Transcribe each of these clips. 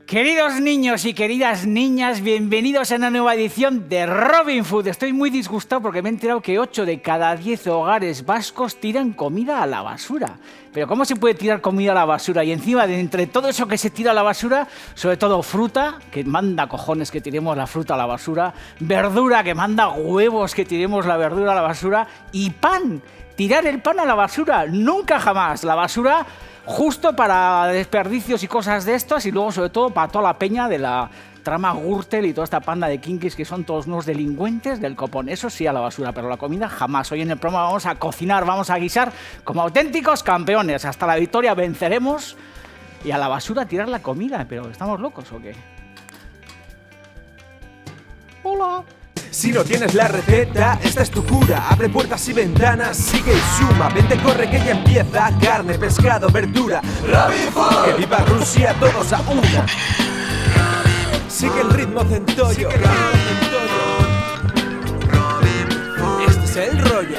Queridos niños y queridas niñas, bienvenidos a una nueva edición de Robin Food. Estoy muy disgustado porque me he enterado que 8 de cada 10 hogares vascos tiran comida a la basura. Pero ¿cómo se puede tirar comida a la basura? Y encima, de entre todo eso que se tira a la basura, sobre todo fruta, que manda cojones que tiremos la fruta a la basura, verdura, que manda huevos que tiremos la verdura a la basura, y pan, tirar el pan a la basura, nunca jamás. La basura justo para desperdicios y cosas de estas, y luego sobre todo para toda la peña de la trama Gürtel y toda esta panda de kinkis que son todos unos delincuentes del copón. Eso sí a la basura, pero la comida jamás. Hoy en el programa vamos a cocinar, vamos a guisar como auténticos campeones. Hasta la victoria venceremos y a la basura tirar la comida. ¿Pero estamos locos o qué? Hola. Si no tienes la receta, esta es tu cura. Abre puertas y ventanas, sigue y suma. Vente, corre que ya empieza. Carne, pescado, verdura. Robin Food. Que viva Rusia, todos a una. Sigue el ritmo centollo. Este es el rollo.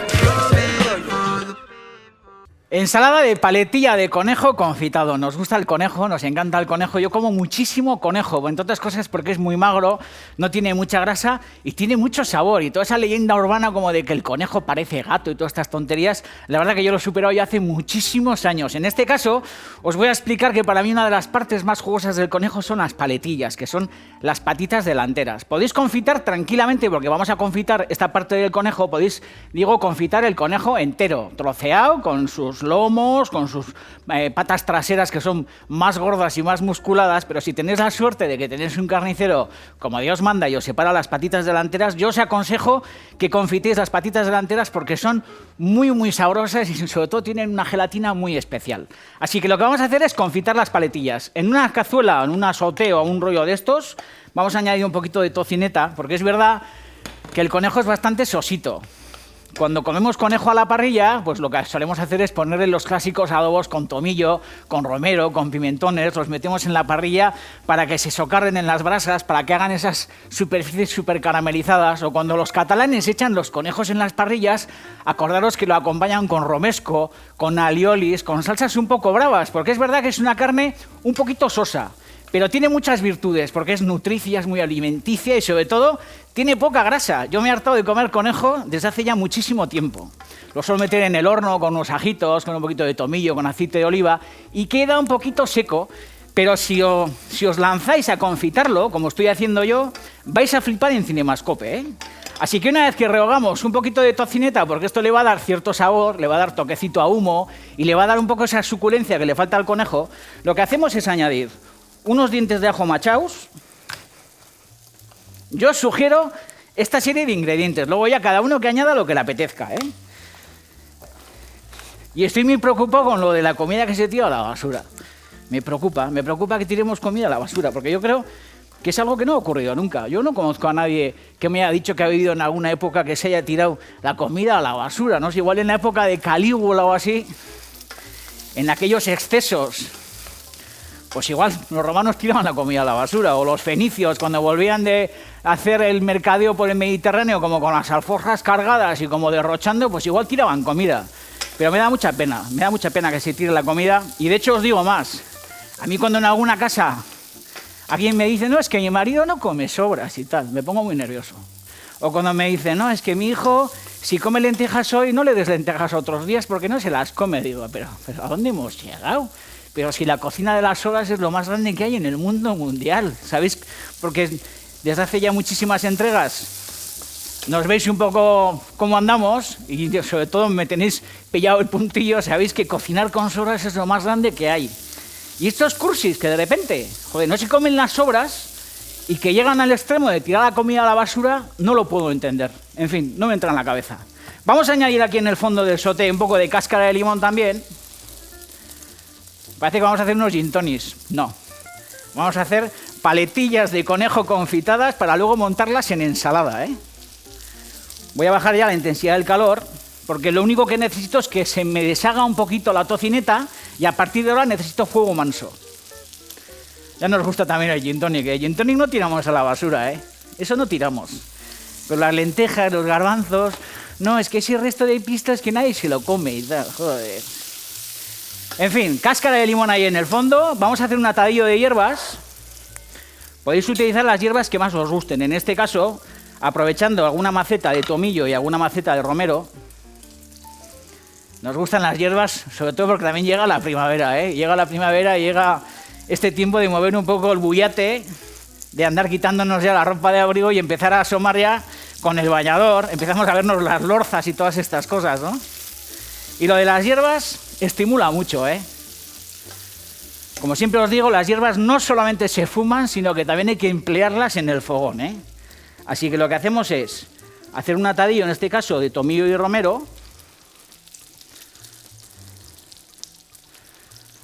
Ensalada de paletilla de conejo confitado. Nos gusta el conejo, nos encanta el conejo. Yo como muchísimo conejo, entre otras cosas porque es muy magro, no tiene mucha grasa y tiene mucho sabor. Y toda esa leyenda urbana como de que el conejo parece gato y todas estas tonterías, la verdad que yo lo he superado ya hace muchísimos años. En este caso, os voy a explicar que para mí una de las partes más jugosas del conejo son las paletillas, que son las patitas delanteras. Podéis confitar tranquilamente, porque vamos a confitar esta parte del conejo, podéis, digo, confitar el conejo entero, troceado, con sus lomos, con sus patas traseras que son más gordas y más musculadas, pero si tenéis la suerte de que tenéis un carnicero como Dios manda y os separa las patitas delanteras, yo os aconsejo que confitéis las patitas delanteras porque son muy sabrosas y sobre todo tienen una gelatina muy especial. Así que lo que vamos a hacer es confitar las paletillas. En una cazuela, en un sauté o un rollo de estos, vamos a añadir un poquito de tocineta, porque es verdad que el conejo es bastante sosito. Cuando comemos conejo a la parrilla, pues lo que solemos hacer es ponerle los clásicos adobos con tomillo, con romero, con pimentones, los metemos en la parrilla para que se socarren en las brasas, para que hagan esas superficies súper caramelizadas. O cuando los catalanes echan los conejos en las parrillas, acordaros que lo acompañan con romesco, con aliolis, con salsas un poco bravas, porque es verdad que es una carne un poquito sosa, pero tiene muchas virtudes, porque es nutricia, es muy alimenticia y sobre todo tiene poca grasa. Yo me he hartado de comer conejo desde hace ya muchísimo tiempo. Lo suelo meter en el horno con unos ajitos, con un poquito de tomillo, con aceite de oliva y queda un poquito seco, pero si os lanzáis a confitarlo, como estoy haciendo yo, vais a flipar en Cinemascope, ¿eh? Así que una vez que rehogamos un poquito de tocineta, porque esto le va a dar cierto sabor, le va a dar toquecito a humo y le va a dar un poco esa suculencia que le falta al conejo, lo que hacemos es añadir unos dientes de ajo machaos. Yo os sugiero esta serie de ingredientes, luego ya cada uno que añada lo que le apetezca, ¿eh? Y estoy muy preocupado con lo de la comida que se tira a la basura. Me preocupa que tiremos comida a la basura, porque yo creo que es algo que no ha ocurrido nunca. Yo no conozco a nadie que me haya dicho que ha vivido en alguna época que se haya tirado la comida a la basura, ¿no? Igual en la época de Calígula o así, en aquellos excesos, pues igual los romanos tiraban la comida a la basura, o los fenicios cuando volvían de hacer el mercadeo por el Mediterráneo como con las alforjas cargadas y como derrochando, pues igual tiraban comida. Pero me da mucha pena que se tire la comida. Y de hecho os digo más, a mí cuando en alguna casa alguien me dice, no, es que mi marido no come sobras y tal, me pongo muy nervioso. O cuando me dice, no, es que mi hijo, si come lentejas hoy, no le des lentejas otros días porque no se las come. Digo, pero ¿a dónde hemos llegado? Pero si la cocina de las sobras es lo más grande que hay en el mundo mundial, ¿sabéis? Porque desde hace ya muchísimas entregas nos veis un poco cómo andamos y sobre todo me tenéis pillado el puntillo, sabéis que cocinar con sobras es lo más grande que hay. Y estos cursis que de repente, joder, no se comen las sobras y que llegan al extremo de tirar la comida a la basura, no lo puedo entender. En fin, no me entra en la cabeza. Vamos a añadir aquí en el fondo del sauté un poco de cáscara de limón también. Parece que vamos a hacer unos gin tonics. No. Vamos a hacer paletillas de conejo confitadas para luego montarlas en ensalada, ¿eh? Voy a bajar ya la intensidad del calor, porque lo único que necesito es que se me deshaga un poquito la tocineta y a partir de ahora necesito fuego manso. Ya nos gusta también el gin tonic, ¿eh? El gin tonic no tiramos a la basura, ¿eh? Eso no tiramos. Pero las lentejas, los garbanzos... No, es que ese resto de pistas que nadie se lo come y tal, joder. En fin, cáscara de limón ahí en el fondo. Vamos a hacer un atadillo de hierbas. Podéis utilizar las hierbas que más os gusten. En este caso, aprovechando alguna maceta de tomillo y alguna maceta de romero, nos gustan las hierbas, sobre todo porque también llega la primavera, ¿eh? Llega la primavera y llega este tiempo de mover un poco el bullate, de andar quitándonos ya la ropa de abrigo y empezar a asomar ya con el bañador. Empezamos a vernos las lorzas y todas estas cosas, ¿no? Y lo de las hierbas estimula mucho, ¿eh? Como siempre os digo, las hierbas no solamente se fuman, sino que también hay que emplearlas en el fogón, ¿eh? Así que lo que hacemos es hacer un atadillo, en este caso de tomillo y romero.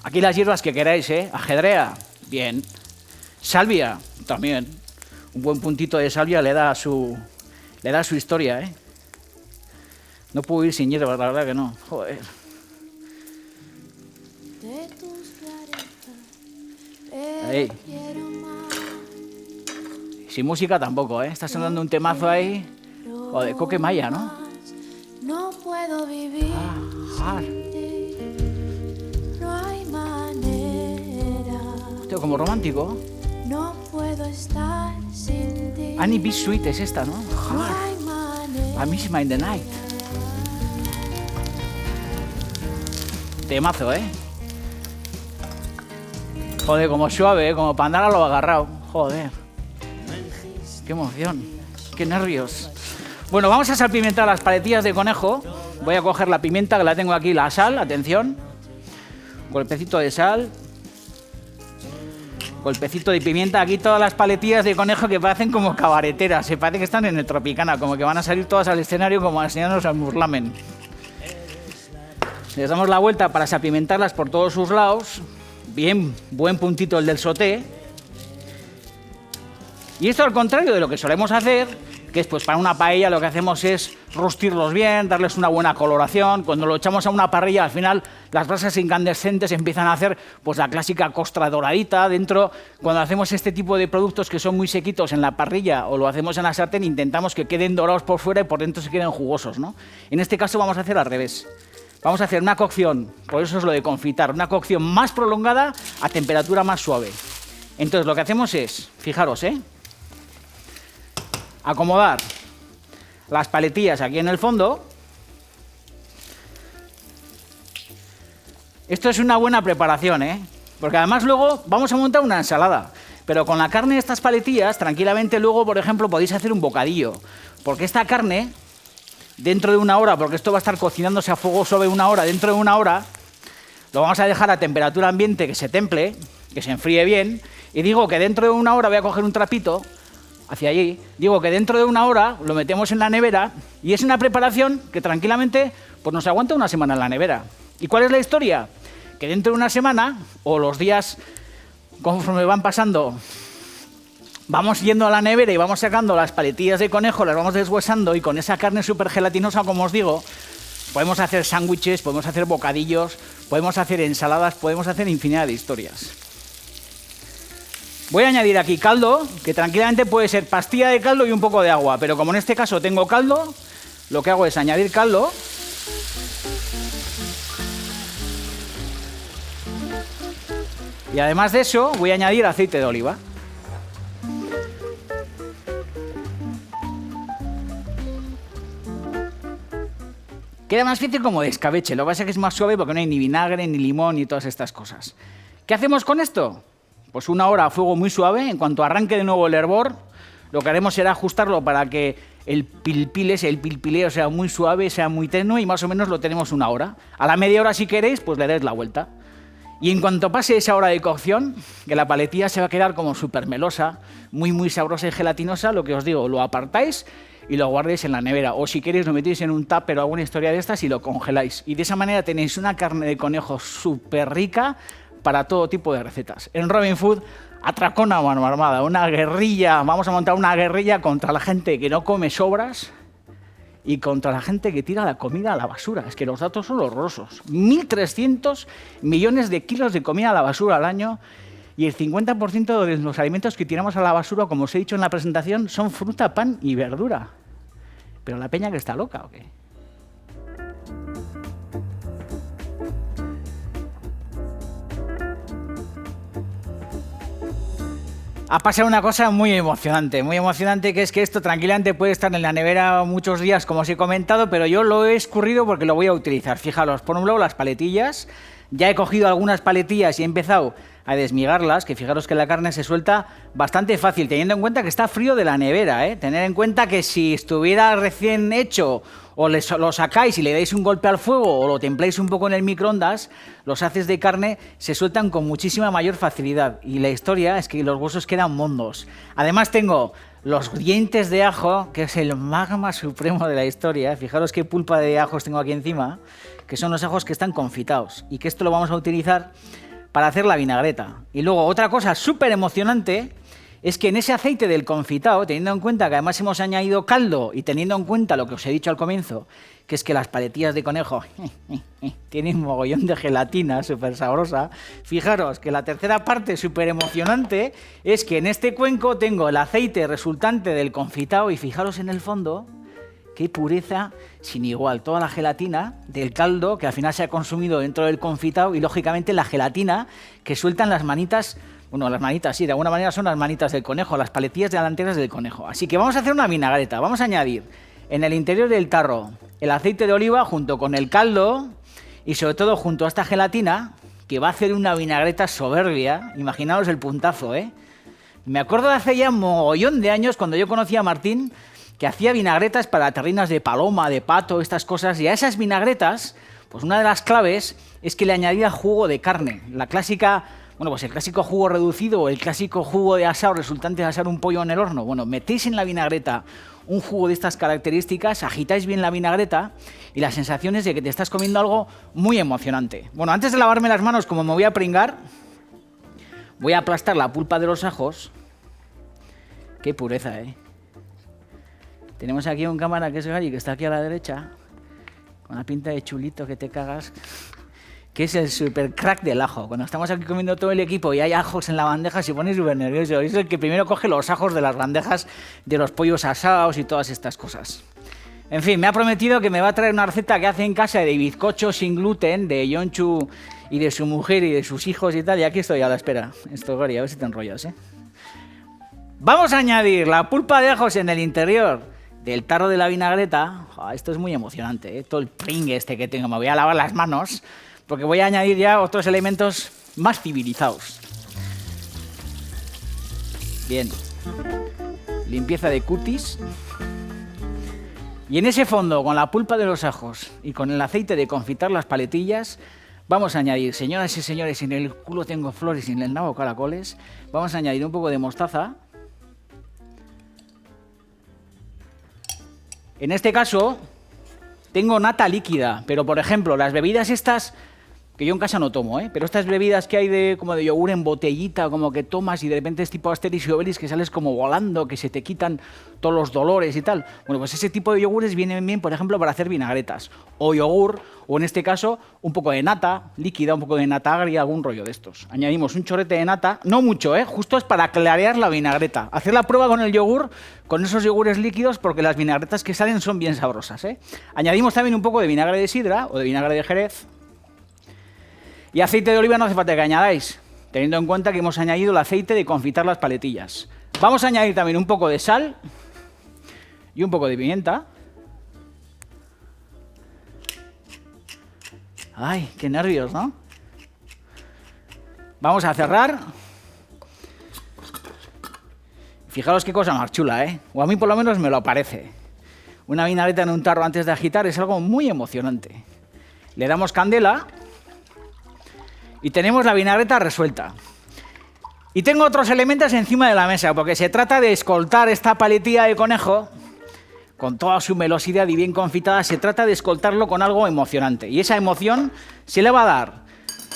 Aquí las hierbas que queráis, ¿eh? Ajedrea, bien. Salvia, también. Un buen puntito de salvia le da su historia, ¿eh? No puedo ir sin hierbas, la verdad que no. Joder. Ahí. Sin música tampoco, ¿eh? Está sonando un temazo ahí. Joder, Coque Maya, ¿no? No puedo vivir sin ti. No hay manera. Hostia, como romántico. No puedo estar sin ti. Annie B. Sweet es esta, ¿no? No hay manera. I miss my in the night. Temazo, ¿eh? Joder, como suave, ¿eh? Como para andar a lo agarrado. Joder. Qué emoción. Qué nervios. Bueno, vamos a salpimentar las paletillas de conejo. Voy a coger la pimienta, que la tengo aquí, la sal, atención. Golpecito de sal. Golpecito de pimienta. Aquí todas las paletillas de conejo que parecen como cabareteras. Se parece que están en el Tropicana, como que van a salir todas al escenario como a enseñarnos al Murlamen. Les damos la vuelta para salpimentarlas por todos sus lados. Bien, buen puntito el del sauté. Y esto al contrario de lo que solemos hacer, que es pues para una paella lo que hacemos es rostirlos bien, darles una buena coloración. Cuando lo echamos a una parrilla, al final las brasas incandescentes empiezan a hacer pues la clásica costra doradita. Dentro, cuando hacemos este tipo de productos que son muy sequitos en la parrilla o lo hacemos en la sartén, intentamos que queden dorados por fuera y por dentro se queden jugosos, ¿no? En este caso vamos a hacer al revés. Vamos a hacer una cocción, por eso es lo de confitar, una cocción más prolongada a temperatura más suave. Entonces lo que hacemos es, fijaros, acomodar las paletillas aquí en el fondo. Esto es una buena preparación, porque además luego vamos a montar una ensalada. Pero con la carne de estas paletillas, tranquilamente luego, por ejemplo, podéis hacer un bocadillo. Porque esta carne, dentro de una hora, porque esto va a estar cocinándose a fuego suave una hora, dentro de una hora, lo vamos a dejar a temperatura ambiente que se temple, que se enfríe bien. Y digo que dentro de una hora voy a coger un trapito hacia allí. Digo que dentro de una hora lo metemos en la nevera y es una preparación que tranquilamente pues nos aguanta una semana en la nevera. ¿Y cuál es la historia? Que dentro de una semana, o los días conforme van pasando, vamos yendo a la nevera y vamos sacando las paletillas de conejo, las vamos deshuesando y con esa carne súper gelatinosa, como os digo, podemos hacer sándwiches, podemos hacer bocadillos, podemos hacer ensaladas, podemos hacer infinidad de historias. Voy a añadir aquí caldo, que tranquilamente puede ser pastilla de caldo y un poco de agua, pero como en este caso tengo caldo, lo que hago es añadir caldo. Y además de eso, voy a añadir aceite de oliva. Queda más fácil como de escabeche, lo que pasa es que es más suave porque no hay ni vinagre, ni limón, ni todas estas cosas. ¿Qué hacemos con esto? Pues una hora a fuego muy suave. En cuanto arranque de nuevo el hervor, lo que haremos será ajustarlo para que el pilpileo sea muy suave, sea muy tenue y más o menos lo tenemos una hora. A la media hora, si queréis, pues le dais la vuelta. Y en cuanto pase esa hora de cocción, que la paletilla se va a quedar como súper melosa, muy sabrosa y gelatinosa, lo que os digo, lo apartáis y lo guardéis en la nevera. O si queréis lo metéis en un tupper o alguna historia de estas y lo congeláis. Y de esa manera tenéis una carne de conejo súper rica para todo tipo de recetas. En Robin Food, atracón a mano armada, una guerrilla. Vamos a montar una guerrilla contra la gente que no come sobras y contra la gente que tira la comida a la basura. Es que los datos son horrorosos. 1.300 millones de kilos de comida a la basura al año y el 50% de los alimentos que tiramos a la basura, como os he dicho en la presentación, son fruta, pan y verdura. ¿Pero la peña que está loca o qué? Ha pasado una cosa muy emocionante, que es que esto tranquilamente puede estar en la nevera muchos días, como os he comentado, pero yo lo he escurrido porque lo voy a utilizar. Fijaros, por un lado las paletillas. Ya he cogido algunas paletillas y he empezado a desmigarlas, que fijaros que la carne se suelta bastante fácil, teniendo en cuenta que está frío de la nevera, ¿eh? Tener en cuenta que si estuviera recién hecho o lo sacáis y le dais un golpe al fuego o lo templáis un poco en el microondas, los haces de carne se sueltan con muchísima mayor facilidad. Y la historia es que los huesos quedan mondos. Además tengo los dientes de ajo, que es el magma supremo de la historia. Fijaros qué pulpa de ajos tengo aquí encima, que son los ajos que están confitados y que esto lo vamos a utilizar para hacer la vinagreta. Y luego otra cosa súper emocionante es que en ese aceite del confitado, teniendo en cuenta que además hemos añadido caldo y teniendo en cuenta lo que os he dicho al comienzo, que es que las paletillas de conejo tienen un mogollón de gelatina súper sabrosa, fijaros que la tercera parte súper emocionante es que en este cuenco tengo el aceite resultante del confitado y fijaros en el fondo, qué pureza sin igual, toda la gelatina del caldo que al final se ha consumido dentro del confitado y lógicamente la gelatina que sueltan las manitas. Bueno, las manitas, sí, de alguna manera son las manitas del conejo, las paletillas delanteras del conejo. Así que vamos a hacer una vinagreta. Vamos a añadir en el interior del tarro el aceite de oliva junto con el caldo y sobre todo junto a esta gelatina que va a hacer una vinagreta soberbia. Imaginaos el puntazo, ¿eh? Me acuerdo de hace ya un mogollón de años cuando yo conocí a Martín que hacía vinagretas para terrinas de paloma, de pato, estas cosas. Y a esas vinagretas, pues una de las claves es que le añadía jugo de carne. La clásica... Bueno, pues el clásico jugo reducido o el clásico jugo de asado resultante de asar un pollo en el horno. Bueno, metéis en la vinagreta un jugo de estas características, agitáis bien la vinagreta y la sensación es de que te estás comiendo algo muy emocionante. Bueno, antes de lavarme las manos, como me voy a pringar, voy a aplastar la pulpa de los ajos. Qué pureza, ¿eh? Tenemos aquí un cámara que es Gary, que está aquí a la derecha, con la pinta de chulito que te cagas, que es el super crack del ajo. Cuando estamos aquí comiendo todo el equipo y hay ajos en la bandeja, se pone súper nervioso. Es el que primero coge los ajos de las bandejas de los pollos asados y todas estas cosas. En fin, me ha prometido que me va a traer una receta que hace en casa de bizcocho sin gluten de Yonchu y de su mujer y de sus hijos y tal. Y aquí estoy a la espera. Esto, Gary, a ver si te enrollas, ¿eh? Vamos a añadir la pulpa de ajos en el interior del tarro de la vinagreta. Esto es muy emocionante, ¿eh? Todo el pringue este que tengo. Me voy a lavar las manos porque voy a añadir ya otros elementos más civilizados. Bien. Limpieza de cutis. Y en ese fondo, con la pulpa de los ajos y con el aceite de confitar las paletillas, vamos a añadir, señoras y señores, si en el culo tengo flores y en el nabo caracoles, vamos a añadir un poco de mostaza. En este caso, tengo nata líquida, pero por ejemplo, las bebidas estas, que yo en casa no tomo, pero estas bebidas que hay como de yogur en botellita, como que tomas y de repente es tipo Asterix y Obelix, que sales como volando, que se te quitan todos los dolores y tal. Bueno, pues ese tipo de yogures vienen bien, por ejemplo, para hacer vinagretas. O yogur, o en este caso, un poco de nata líquida, un poco de nata agria, algún rollo de estos. Añadimos un chorrete de nata, no mucho, justo es para clarear la vinagreta. Hacer la prueba con el yogur, con esos yogures líquidos, porque las vinagretas que salen son bien sabrosas, Añadimos también un poco de vinagre de sidra o de vinagre de jerez. Y aceite de oliva no hace falta que añadáis, teniendo en cuenta que hemos añadido el aceite de confitar las paletillas. Vamos a añadir también un poco de sal y un poco de pimienta. ¡Ay, qué nervios!, ¿no? Vamos a cerrar. Fijaros qué cosa más chula, O a mí por lo menos me lo parece. Una vinagreta en un tarro antes de agitar es algo muy emocionante. Le damos candela. Y tenemos la vinagreta resuelta. Y tengo otros elementos encima de la mesa, porque se trata de escoltar esta paletilla de conejo, con toda su melosidad y bien confitada, se trata de escoltarlo con algo emocionante. Y esa emoción se le va a dar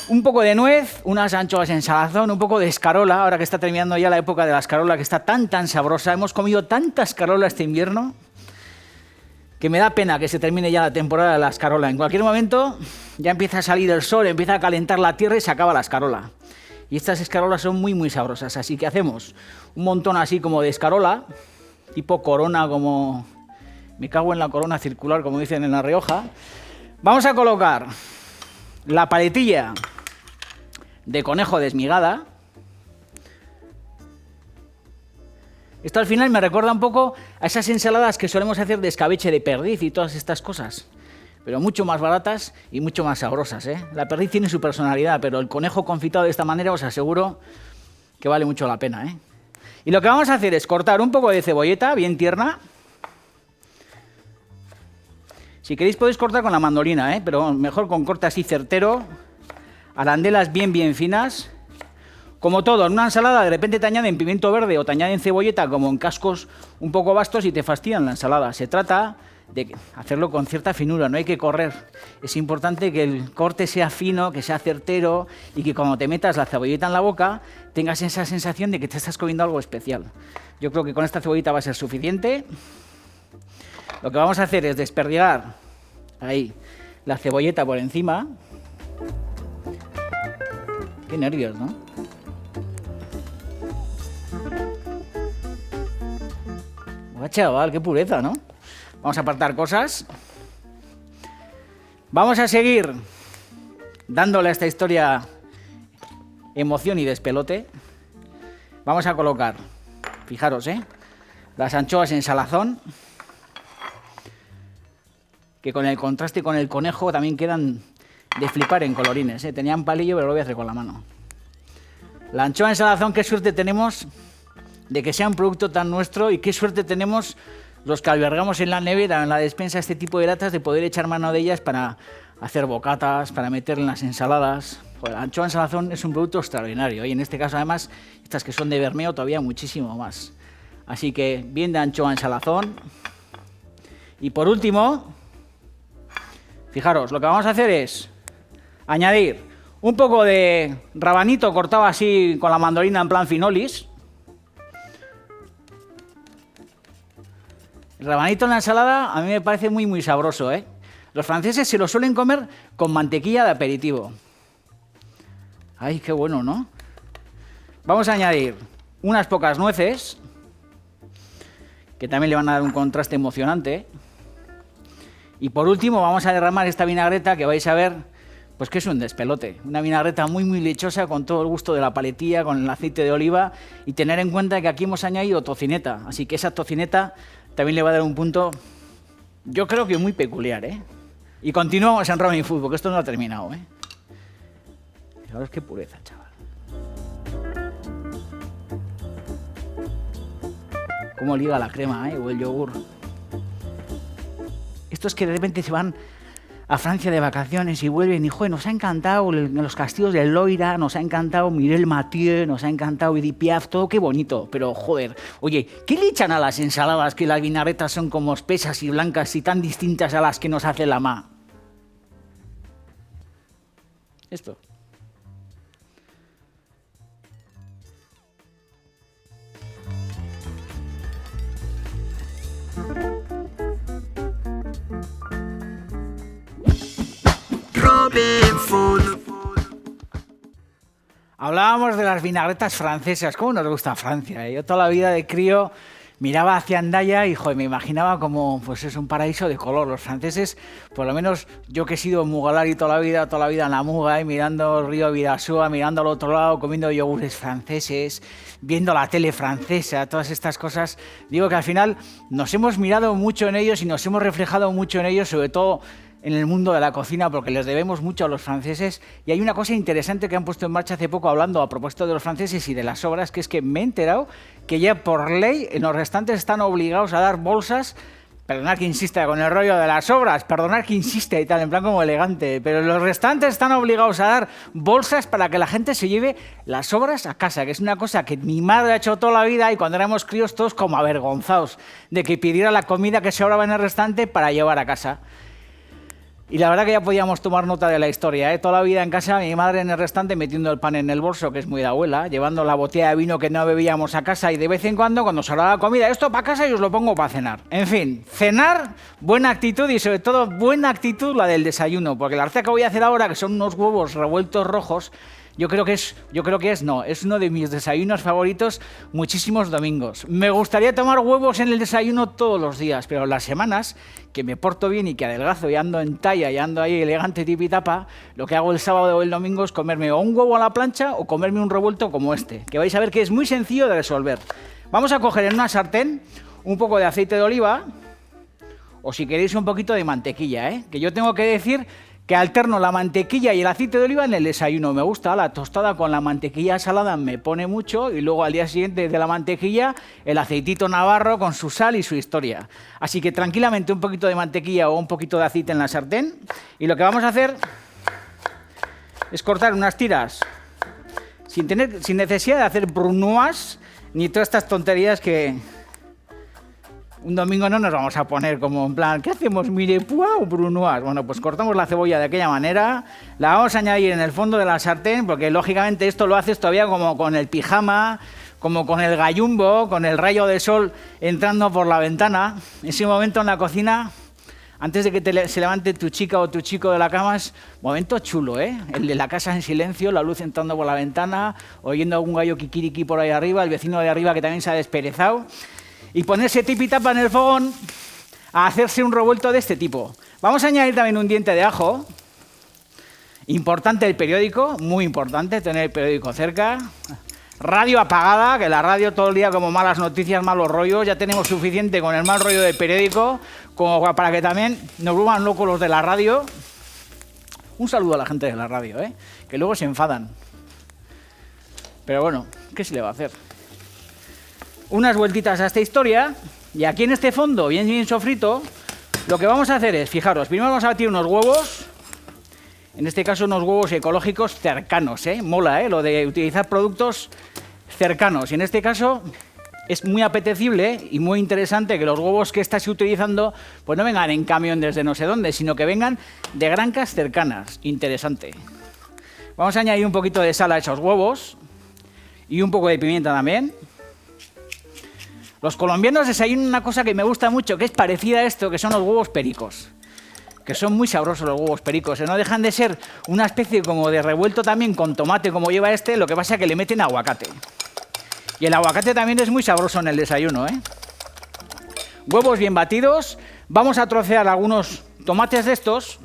un poco de nuez, unas anchoas en salazón, un poco de escarola, ahora que está terminando ya la época de la escarola, que está tan sabrosa. Hemos comido tanta escarola este invierno, que me da pena que se termine ya la temporada de la escarola. En cualquier momento ya empieza a salir el sol, empieza a calentar la tierra y se acaba la escarola. Y estas escarolas son muy sabrosas, así que hacemos un montón así como de escarola, tipo corona, como... Me cago en la corona circular, como dicen en La Rioja. Vamos a colocar la paletilla de conejo desmigada. Esto al final me recuerda un poco a esas ensaladas que solemos hacer de escabeche de perdiz y todas estas cosas, pero mucho más baratas y mucho más sabrosas, ¿eh? La perdiz tiene su personalidad, pero el conejo confitado de esta manera os aseguro que vale mucho la pena, ¿eh? Y lo que vamos a hacer es cortar un poco de cebolleta bien tierna. Si queréis podéis cortar con la mandolina, ¿eh? Pero mejor con corte así certero, arandelas bien finas. Como todo, en una ensalada de repente te añaden pimiento verde o te añaden cebolleta como en cascos un poco vastos y te fastidian la ensalada. Se trata de hacerlo con cierta finura, no hay que correr. Es importante que el corte sea fino, que sea certero y que cuando te metas la cebolleta en la boca tengas esa sensación de que te estás comiendo algo especial. Yo creo que con esta cebolleta va a ser suficiente. Lo que vamos a hacer es desperdigar ahí la cebolleta por encima. Qué nervios, ¿no? Buah, chaval, qué pureza, ¿no? Vamos a apartar cosas. Vamos a seguir dándole a esta historia emoción y despelote. Vamos a colocar, fijaros, las anchoas en salazón, que con el contraste con el conejo también quedan de flipar en colorines, Tenían palillo, pero lo voy a hacer con la mano. La anchoa en salazón, qué suerte tenemos de que sea un producto tan nuestro y qué suerte tenemos los que albergamos en la nevera, en la despensa, este tipo de latas, de poder echar mano de ellas para hacer bocatas, para meter en las ensaladas. Pues la anchoa en salazón es un producto extraordinario y en este caso además estas que son de Bermeo todavía muchísimo más. Así que bien de anchoa en salazón. Y por último, fijaros, lo que vamos a hacer es añadir un poco de rabanito cortado así con la mandolina en plan finolis. El rabanito en la ensalada a mí me parece muy sabroso, Los franceses se lo suelen comer con mantequilla de aperitivo. ¡Ay, qué bueno!, ¿no? Vamos a añadir unas pocas nueces, que también le van a dar un contraste emocionante. Y por último vamos a derramar esta vinagreta que vais a ver, pues que es un despelote. Una vinagreta muy lechosa con todo el gusto de la paletilla, con el aceite de oliva. Y tener en cuenta que aquí hemos añadido tocineta, así que esa tocineta también le va a dar un punto, yo creo que muy peculiar, Y continuamos en Robin Food, porque esto no ha terminado, Fijaros qué pureza, chaval. Cómo liga la crema, o el yogur. Estos que de repente se van a Francia de vacaciones y vuelven y, joder, nos ha encantado los castillos del Loira, nos ha encantado Mireille Mathieu, nos ha encantado Edith Piaf, todo qué bonito, pero joder, oye, ¿qué le echan a las ensaladas que las vinagretas son como espesas y blancas y tan distintas a las que nos hace la ma? Esto. Robin Food. Hablábamos de las vinagretas francesas. ¿Cómo nos gusta Francia? Yo toda la vida de crío miraba hacia Hendaya y joder, me imaginaba como pues es un paraíso de color. Los franceses, por lo menos yo que he sido mugalari toda la vida en la muga, mirando el río Bidasoa, mirando al otro lado, comiendo yogures franceses, viendo la tele francesa, todas estas cosas. Digo que al final nos hemos mirado mucho en ellos y nos hemos reflejado mucho en ellos, sobre todo en el mundo de la cocina, porque les debemos mucho a los franceses. Y hay una cosa interesante que han puesto en marcha hace poco, hablando a propósito de los franceses y de las sobras, que es que me he enterado que ya por ley en los restaurantes están obligados a dar bolsas. Perdonad que insista con el rollo de las sobras, perdonad que insiste y tal, en plan como elegante, pero los restaurantes están obligados a dar bolsas para que la gente se lleve las sobras a casa, que es una cosa que mi madre ha hecho toda la vida y cuando éramos críos todos como avergonzados de que pidiera la comida que sobraba en el restaurante para llevar a casa. Y la verdad que ya podíamos tomar nota de la historia, Toda la vida en casa, mi madre en el restaurante metiendo el pan en el bolso, que es muy de abuela, llevando la botella de vino que no bebíamos a casa y de vez en cuando sobraba la comida, esto para casa y os lo pongo para cenar. En fin, cenar, buena actitud y sobre todo buena actitud la del desayuno, porque la receta que voy a hacer ahora, que son unos huevos revueltos rojos, es uno de mis desayunos favoritos muchísimos domingos. Me gustaría tomar huevos en el desayuno todos los días, pero las semanas que me porto bien y que adelgazo y ando en talla y ando ahí elegante tipitapa, lo que hago el sábado o el domingo es comerme o un huevo a la plancha o comerme un revuelto como este, que vais a ver que es muy sencillo de resolver. Vamos a coger en una sartén un poco de aceite de oliva, o si queréis un poquito de mantequilla, ¿eh? Que yo tengo que decir que alterno la mantequilla y el aceite de oliva en el desayuno. Me gusta la tostada con la mantequilla salada, me pone mucho, y luego al día siguiente de la mantequilla el aceitito navarro con su sal y su historia. Así que tranquilamente un poquito de mantequilla o un poquito de aceite en la sartén, y lo que vamos a hacer es cortar unas tiras sin necesidad de hacer brunoise ni todas estas tonterías que un domingo no nos vamos a poner como en plan, ¿qué hacemos? Mire, ¡puau! Brunoise. Bueno, pues cortamos la cebolla de aquella manera, la vamos a añadir en el fondo de la sartén, porque lógicamente esto lo haces todavía como con el pijama, como con el gallumbo, con el rayo de sol entrando por la ventana. Ese momento en la cocina, antes de que se levante tu chica o tu chico de la cama, es momento chulo, ¿eh? El de la casa en silencio, la luz entrando por la ventana, oyendo algún gallo kikiriki por ahí arriba, el vecino de arriba que también se ha desperezado. Y ponerse tipi-tapa en el fogón a hacerse un revuelto de este tipo. Vamos a añadir también un diente de ajo. Importante el periódico, muy importante tener el periódico cerca. Radio apagada, que la radio todo el día como malas noticias, malos rollos. Ya tenemos suficiente con el mal rollo del periódico como para que también nos vuelvan locos los de la radio. Un saludo a la gente de la radio, que luego se enfadan. Pero bueno, ¿qué se le va a hacer? Unas vueltitas a esta historia, y aquí en este fondo, bien sofrito, lo que vamos a hacer es, fijaros, primero vamos a batir unos huevos, en este caso unos huevos ecológicos cercanos, mola, lo de utilizar productos cercanos, y en este caso es muy apetecible y muy interesante que los huevos que estás utilizando pues no vengan en camión desde no sé dónde, sino que vengan de granjas cercanas, interesante. Vamos a añadir un poquito de sal a esos huevos, y un poco de pimienta también. Los colombianos desayunan una cosa que me gusta mucho, que es parecida a esto, que son los huevos pericos. Que son muy sabrosos los huevos pericos. No dejan de ser una especie como de revuelto también con tomate, como lleva este, lo que pasa es que le meten aguacate. Y el aguacate también es muy sabroso en el desayuno, Huevos bien batidos. Vamos a trocear algunos tomates de estos.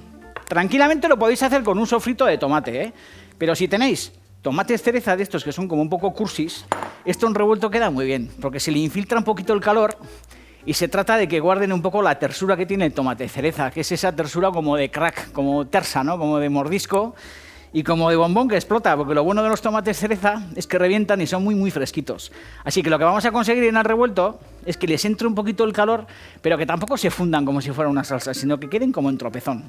Tranquilamente lo podéis hacer con un sofrito de tomate, Pero si tenéis tomates cereza de estos que son como un poco cursis, esto en revuelto queda muy bien, porque se le infiltra un poquito el calor y se trata de que guarden un poco la tersura que tiene el tomate cereza, que es esa tersura como de crack, como tersa, ¿no? Como de mordisco y como de bombón que explota, porque lo bueno de los tomates cereza es que revientan y son muy fresquitos. Así que lo que vamos a conseguir en el revuelto es que les entre un poquito el calor, pero que tampoco se fundan como si fuera una salsa, sino que queden como en tropezón.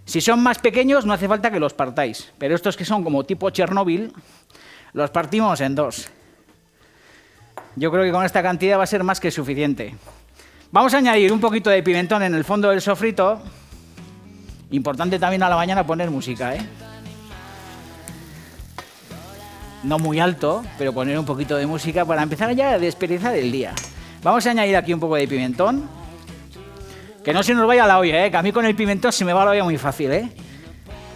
Si son más pequeños no hace falta que los partáis, pero estos que son como tipo Chernóbil, los partimos en dos. Yo creo que con esta cantidad va a ser más que suficiente. Vamos a añadir un poquito de pimentón en el fondo del sofrito. Importante también a la mañana poner música, No muy alto, pero poner un poquito de música para empezar ya a desperezar el día. Vamos a añadir aquí un poco de pimentón. Que no se nos vaya la olla, que a mí con el pimentón se me va la olla muy fácil,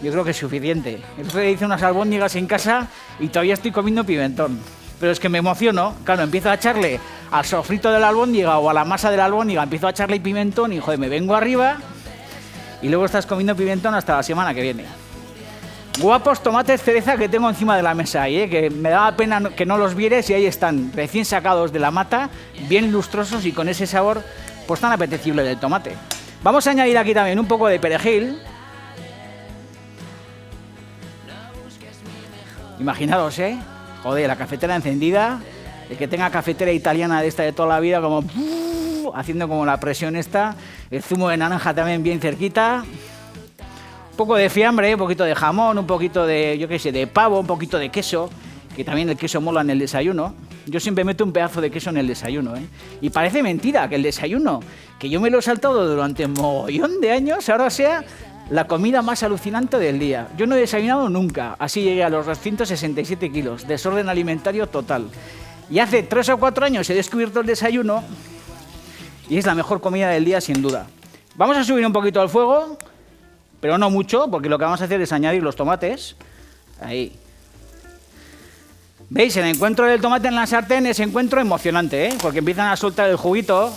Yo creo que es suficiente. El otro día hice unas albóndigas en casa y todavía estoy comiendo pimentón. Pero es que me emociono, claro, empiezo a echarle al sofrito de la albóndiga o a la masa de la albóndiga, empiezo a echarle pimentón y, joder, me vengo arriba y luego estás comiendo pimentón hasta la semana que viene. Guapos tomates cereza que tengo encima de la mesa ahí, que me daba pena que no los vieres, y ahí están, recién sacados de la mata, bien lustrosos y con ese sabor pues tan apetecible del tomate. Vamos a añadir aquí también un poco de perejil. Imaginaros, joder, la cafetera encendida, el que tenga cafetera italiana de esta de toda la vida, como haciendo como la presión esta, el zumo de naranja también bien cerquita, un poco de fiambre, un poquito de jamón, un poquito de, yo qué sé, de pavo, un poquito de queso, que también el queso mola en el desayuno. Yo siempre meto un pedazo de queso en el desayuno, Y parece mentira que el desayuno, que yo me lo he saltado durante un mogollón de años, ahora sea la comida más alucinante del día. Yo no he desayunado nunca, así llegué a los 267 kilos, desorden alimentario total. Y hace 3 o 4 años he descubierto el desayuno y es la mejor comida del día sin duda. Vamos a subir un poquito al fuego, pero no mucho, porque lo que vamos a hacer es añadir los tomates. Ahí. ¿Veis? El encuentro del tomate en la sartén es encuentro emocionante, porque empiezan a soltar el juguito.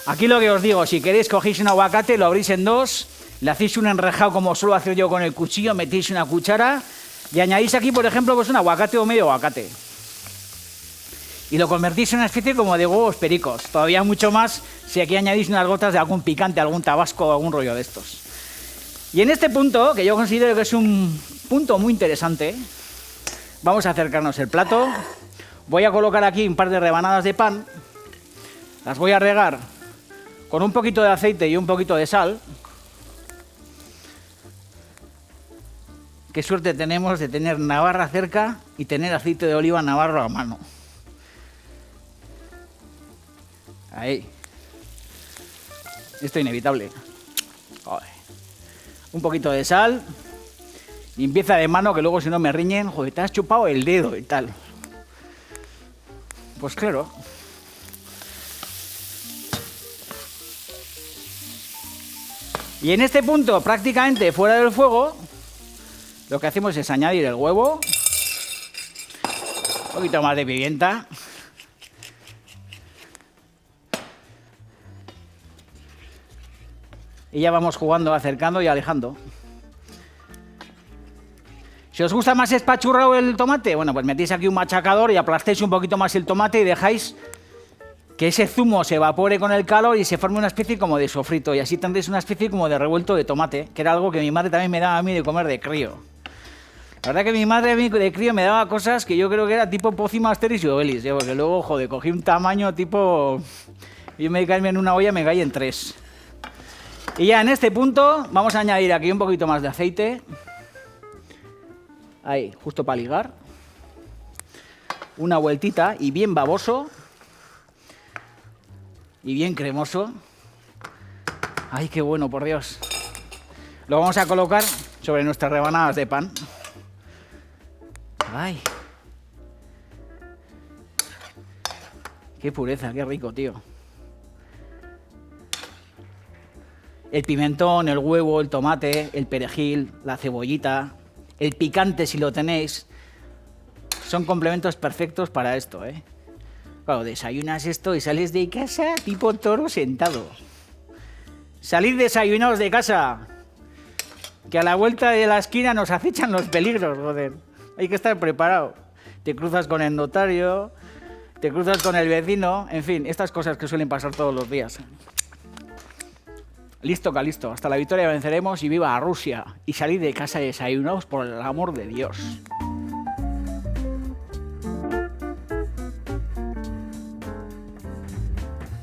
Aquí lo que os digo, si queréis cogéis un aguacate, lo abrís en dos, le hacéis un enrejado como suelo hacer yo con el cuchillo, metéis una cuchara y añadís aquí, por ejemplo, pues un aguacate o medio aguacate. y lo convertís en una especie como de huevos pericos. Todavía mucho más si aquí añadís unas gotas de algún picante, algún tabasco o algún rollo de estos. Y en este punto, que yo considero que es un punto muy interesante, vamos a acercarnos el plato. Voy a colocar aquí un par de rebanadas de pan. Las voy a regar con un poquito de aceite y un poquito de sal. Qué suerte tenemos de tener Navarra cerca y tener aceite de oliva navarro a mano. Ahí. Esto es inevitable. Joder. Un poquito de sal. Limpieza de mano, que luego si no me riñen. Joder, te has chupado el dedo y tal. Pues claro. Y en este punto, prácticamente fuera del fuego, lo que hacemos es añadir el huevo, un poquito más de pimienta, y ya vamos jugando, acercando y alejando. Si os gusta más espachurrado el tomate, bueno, pues metéis aquí un machacador y aplastéis un poquito más el tomate y dejáis que ese zumo se evapore con el calor y se forme una especie como de sofrito, y así tendréis una especie como de revuelto de tomate, que era algo que mi madre también me daba a mí de comer de crío. La verdad que mi madre de crío me daba cosas que yo creo que era tipo Pócima, Asterix y Obelix, porque luego, joder, cogí un tamaño tipo... Yo me caí en una olla, me caí en 3. Y ya en este punto vamos a añadir aquí un poquito más de aceite. Ahí, justo para ligar. Una vueltita y bien baboso. Y bien cremoso. ¡Ay, qué bueno, por Dios! Lo vamos a colocar sobre nuestras rebanadas de pan. ¡Ay! ¡Qué pureza, qué rico, tío! El pimentón, el huevo, el tomate, el perejil, la cebollita, el picante si lo tenéis, son complementos perfectos para esto, ¿eh? Claro, desayunas esto y sales de casa tipo toro sentado. Salid desayunados de casa, que a la vuelta de la esquina nos acechan los peligros, joder. Hay que estar preparado. Te cruzas con el notario, te cruzas con el vecino, en fin, estas cosas que suelen pasar todos los días. Listo, Calisto. Hasta la victoria venceremos y viva Rusia. Y salid de casa desayunados por el amor de Dios.